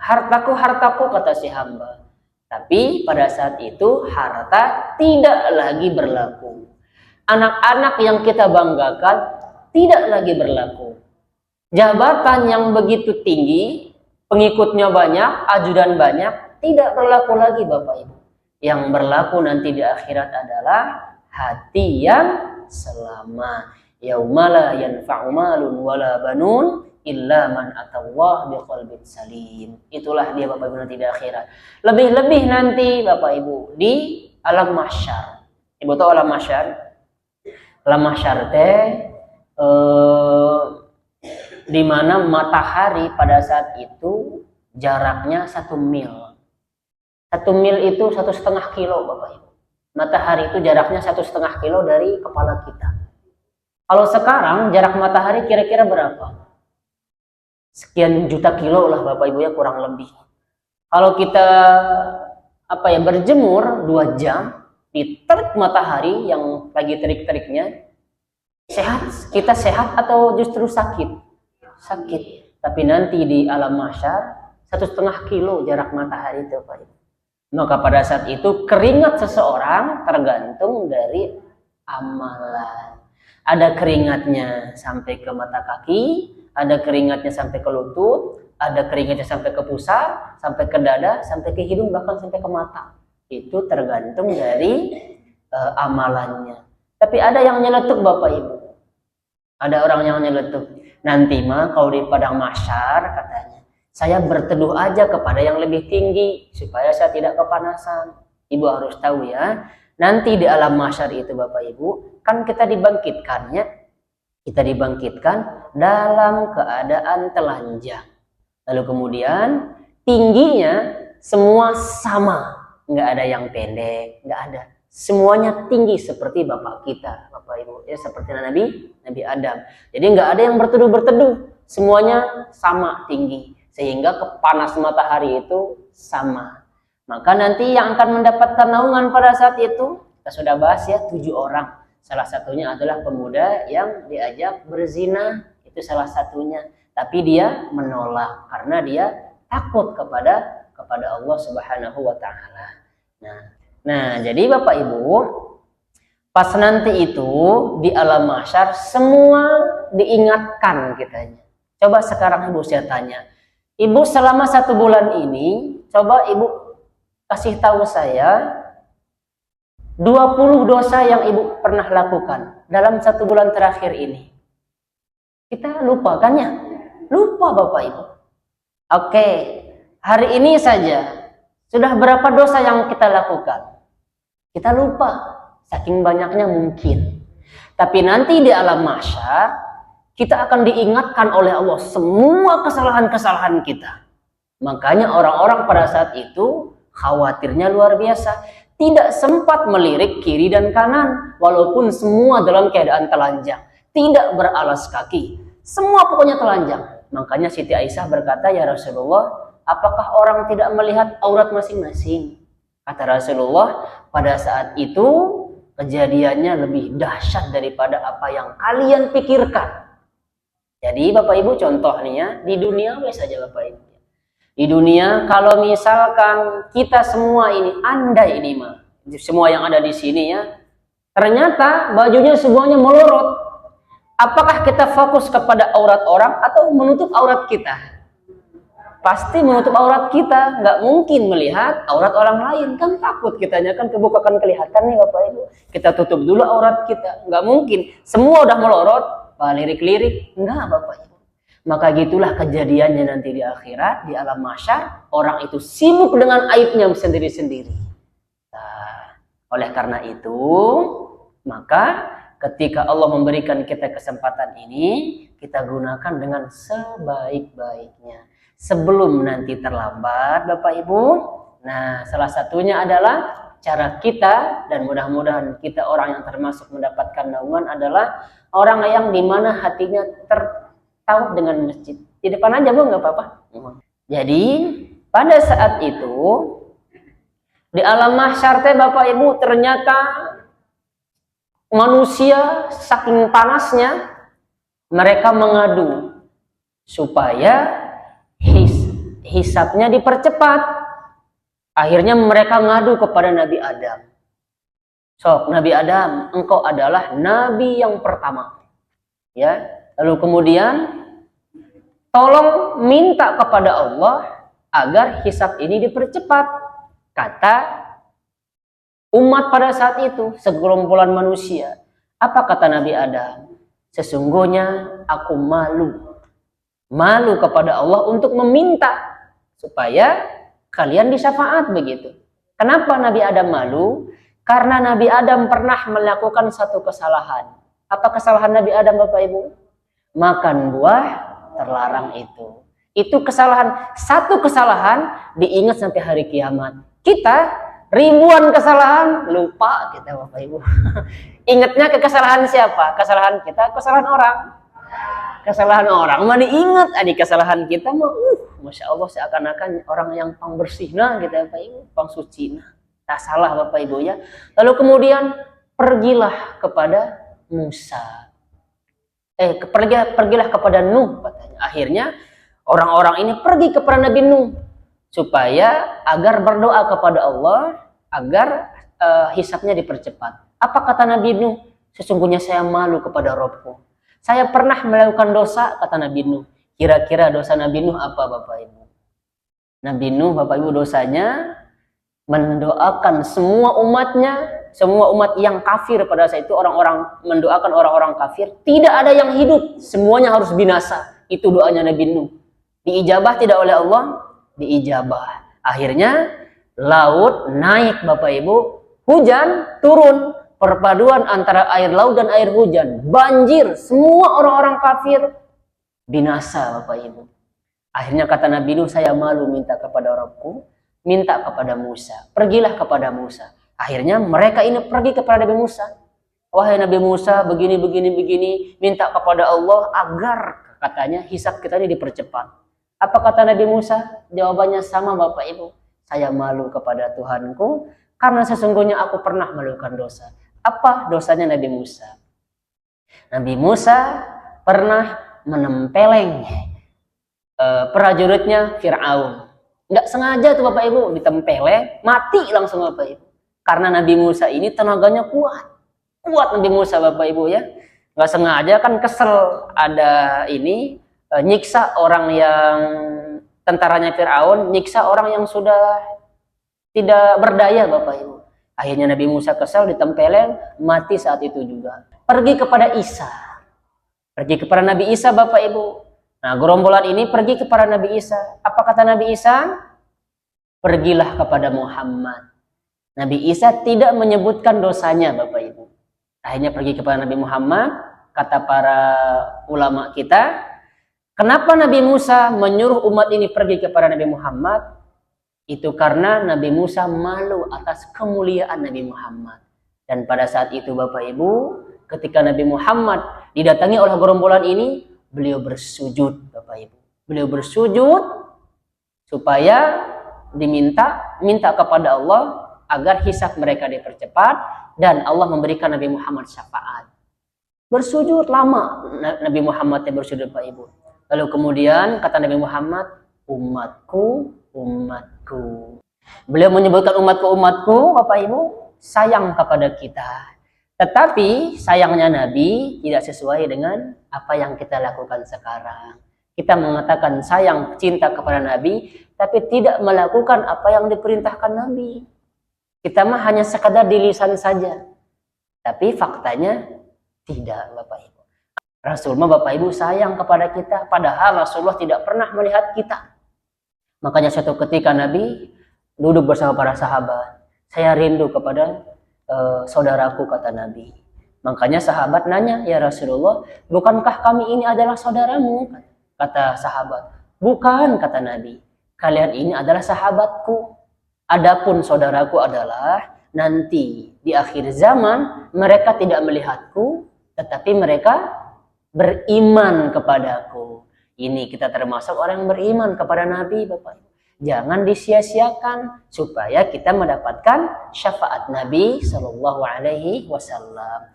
hartaku, hartaku, kata si hamba. Tapi pada saat itu harta tidak lagi berlaku. Anak-anak yang kita banggakan tidak lagi berlaku. Jabatan yang begitu tinggi, pengikutnya banyak, ajudan banyak, tidak berlaku lagi Bapak Ibu. Yang berlaku nanti di akhirat adalah hati yang selamat. Yaumala yanfa'u malun wala banun illa man atallaha biqalbin salim. Itulah dia Bapak Ibu nanti di akhirat. Lebih-lebih nanti Bapak Ibu di alam mahsyar. Ibu tahu alam mahsyar? Alam mahsyar teh di mana matahari pada saat itu jaraknya 1 mil. 1 mil itu 1,5 kilo Bapak Ibu. Matahari itu jaraknya 1,5 kilo dari kepala kita. Kalau sekarang jarak matahari kira-kira berapa? Sekian juta kilo lah Bapak Ibu ya, kurang lebih. Kalau kita berjemur 2 jam di terik matahari yang lagi terik-teriknya, kita sehat atau justru sakit? Sakit. Tapi nanti di alam mahsyar 1,5 kilo jarak matahari itu Bapak Ibu. Maka pada saat itu keringat seseorang tergantung dari amalan. Ada keringatnya sampai ke mata kaki, ada keringatnya sampai ke lutut, ada keringatnya sampai ke pusar, sampai ke dada, sampai ke hidung, bahkan sampai ke mata. Itu tergantung dari amalannya. Tapi ada yang nyeletuk Bapak Ibu. Ada orang yang nyeletuk. Nanti mah kalau di padang mahsyar katanya, saya berteduh aja kepada yang lebih tinggi supaya saya tidak kepanasan. Ibu harus tahu ya. Nanti di alam mahsyar itu Bapak Ibu, kan kita dibangkitkannya, kita dibangkitkan dalam keadaan telanjang. Lalu kemudian tingginya semua sama, nggak ada yang pendek, nggak ada. Semuanya tinggi seperti Bapak kita, Bapak Ibu, ya seperti Nabi Adam. Jadi nggak ada yang berteduh, semuanya sama tinggi, sehingga kepanas matahari itu sama. Maka nanti yang akan mendapatkan naungan pada saat itu, kita sudah bahas ya, 7 orang. Salah satunya adalah pemuda yang diajak berzina, itu salah satunya. Tapi dia menolak karena dia takut kepada Allah Subhanahu wa taala. Nah, jadi Bapak Ibu, pas nanti itu di alam mahsyar semua diingatkan kitanya. Coba sekarang Ibu saya tanya, Ibu selama 1 bulan ini, coba Ibu kasih tahu saya 20 dosa yang Ibu pernah lakukan dalam 1 bulan terakhir ini. Kita lupa kan ya? Lupa Bapak Ibu. Oke, hari ini saja sudah berapa dosa yang kita lakukan? Kita lupa, saking banyaknya mungkin. Tapi nanti di alam mahsyar kita akan diingatkan oleh Allah semua kesalahan-kesalahan kita. Makanya orang-orang pada saat itu khawatirnya luar biasa, tidak sempat melirik kiri dan kanan, walaupun semua dalam keadaan telanjang, tidak beralas kaki, semua pokoknya telanjang. Makanya Siti Aisyah berkata, ya Rasulullah, apakah orang tidak melihat aurat masing-masing? Kata Rasulullah, pada saat itu kejadiannya lebih dahsyat daripada apa yang kalian pikirkan. Jadi Bapak Ibu contohnya di dunia saja Bapak Ibu. Di dunia, kalau misalkan kita semua ini, andai ini mah, semua yang ada di sini ya, ternyata bajunya semuanya melorot. Apakah kita fokus kepada aurat orang atau menutup aurat kita? Pasti menutup aurat kita, nggak mungkin melihat aurat orang lain. Kan takut kitanya kan kebukakan kelihatan nih Bapak Ibu. Kita tutup dulu aurat kita, nggak mungkin. Semua udah melorot, lirik-lirik, enggak Bapak Ibu. Maka gitulah kejadiannya nanti di akhirat, di alam mahsyar, orang itu sibuk dengan aibnya sendiri-sendiri. Nah, oleh karena itu, maka ketika Allah memberikan kita kesempatan ini, kita gunakan dengan sebaik-baiknya. Sebelum nanti terlambat, Bapak Ibu. Nah, salah satunya adalah cara kita, dan mudah-mudahan kita orang yang termasuk mendapatkan naungan adalah orang yang dimana hatinya tahu dengan masjid. Di depan aja Bu, nggak apa-apa. Jadi pada saat itu di alam mahsyar teh Bapak Ibu, ternyata manusia saking panasnya mereka mengadu supaya hisabnya dipercepat. Akhirnya mereka ngadu kepada Nabi Adam. Sok, Nabi Adam, engkau adalah nabi yang pertama. Ya, lalu kemudian tolong minta kepada Allah agar hisab ini dipercepat. Kata umat pada saat itu, segerombolan manusia. Apa kata Nabi Adam? Sesungguhnya aku malu kepada Allah untuk meminta supaya kalian disyafaat begitu. Kenapa Nabi Adam malu? Karena Nabi Adam pernah melakukan satu kesalahan. Apa kesalahan Nabi Adam, Bapak Ibu? Makan buah terlarang itu. Itu kesalahan, satu kesalahan diingat sampai hari kiamat. Kita ribuan kesalahan lupa kita, Bapak Ibu. Ingatnya ke kesalahan siapa? Kesalahan kita, kesalahan orang. Kesalahan orang mah diingat, kesalahan kita mah Masya Allah seakan-akan orang yang pang bersih nah kita, Bapak Ibu, pang suci nah. Tak salah, Bapak Ibu ya. Lalu kemudian pergilah kepada Musa. Pergilah kepada Nuh katanya. Akhirnya orang-orang ini pergi kepada Nabi Nuh supaya agar berdoa kepada Allah agar hisabnya dipercepat. Apa kata Nabi Nuh? Sesungguhnya saya malu kepada Robku. Saya pernah melakukan dosa, kata Nabi Nuh. Kira-kira dosa Nabi Nuh apa, Bapak Ibu? Nabi Nuh, Bapak Ibu, dosanya mendoakan semua umatnya, semua umat yang kafir pada saat itu, orang-orang mendoakan orang-orang kafir, tidak ada yang hidup, semuanya harus binasa. Itu doanya Nabi Nuh. Diijabah tidak oleh Allah? Diijabah. Akhirnya laut naik, Bapak Ibu, hujan turun, perpaduan antara air laut dan air hujan, banjir, semua orang-orang kafir binasa, Bapak Ibu. Akhirnya kata Nabi Nuh, saya malu minta kepada Rabbku, minta kepada Musa. Pergilah kepada Musa. Akhirnya mereka ini pergi kepada Nabi Musa. Wahai Nabi Musa, begini, minta kepada Allah agar katanya hisab kita ini dipercepat. Apa kata Nabi Musa? Jawabannya sama, Bapak Ibu. Saya malu kepada Tuhanku karena sesungguhnya aku pernah melakukan dosa. Apa dosanya Nabi Musa? Nabi Musa pernah menempeleng prajuritnya Fir'aun. Nggak sengaja tuh Bapak Ibu, ditempeleng, mati langsung Bapak Ibu. Karena Nabi Musa ini tenaganya kuat. Kuat Nabi Musa, Bapak Ibu ya. Nggak sengaja kan kesel ada ini, nyiksa orang yang tentaranya Fir'aun, nyiksa orang yang sudah tidak berdaya, Bapak Ibu. Akhirnya Nabi Musa kesel, ditempeleng, mati saat itu juga. Pergi kepada Isa. Pergi kepada Nabi Isa, Bapak Ibu. Nah, gerombolan ini pergi kepada Nabi Isa. Apa kata Nabi Isa? Pergilah kepada Muhammad. Nabi Isa tidak menyebutkan dosanya, Bapak Ibu. Akhirnya pergi kepada Nabi Muhammad. Kata para ulama kita, kenapa Nabi Musa menyuruh umat ini pergi kepada Nabi Muhammad? Itu karena Nabi Musa malu atas kemuliaan Nabi Muhammad. Dan pada saat itu, Bapak Ibu, ketika Nabi Muhammad didatangi oleh gerombolan ini, beliau bersujud, Bapak Ibu. Beliau bersujud supaya minta kepada Allah agar hisab mereka dipercepat dan Allah memberikan Nabi Muhammad syafaat. Bersujud lama Nabi Muhammad bersujud, Bapak Ibu. Lalu kemudian kata Nabi Muhammad, umatku, umatku. Beliau menyebutkan umatku, umatku, Bapak Ibu, sayang kepada kita. Tetapi sayangnya Nabi tidak sesuai dengan apa yang kita lakukan sekarang. Kita mengatakan sayang, cinta kepada Nabi, tapi tidak melakukan apa yang diperintahkan Nabi. Kita mah hanya sekadar di lisan saja. Tapi faktanya tidak, Bapak Ibu. Rasulullah, Bapak Ibu, sayang kepada kita, padahal Rasulullah tidak pernah melihat kita. Makanya suatu ketika Nabi duduk bersama para sahabat. Saya rindu kepada saudaraku, kata Nabi. Makanya sahabat nanya, ya Rasulullah, bukankah kami ini adalah saudaramu? Kata sahabat, bukan, kata Nabi. Kalian ini adalah sahabatku. Adapun saudaraku adalah nanti di akhir zaman mereka tidak melihatku, tetapi mereka beriman kepadaku. Ini kita termasuk orang yang beriman kepada Nabi, Bapak. Jangan disia-siakan supaya kita mendapatkan syafaat Nabi Shallallahu Alaihi Wasallam.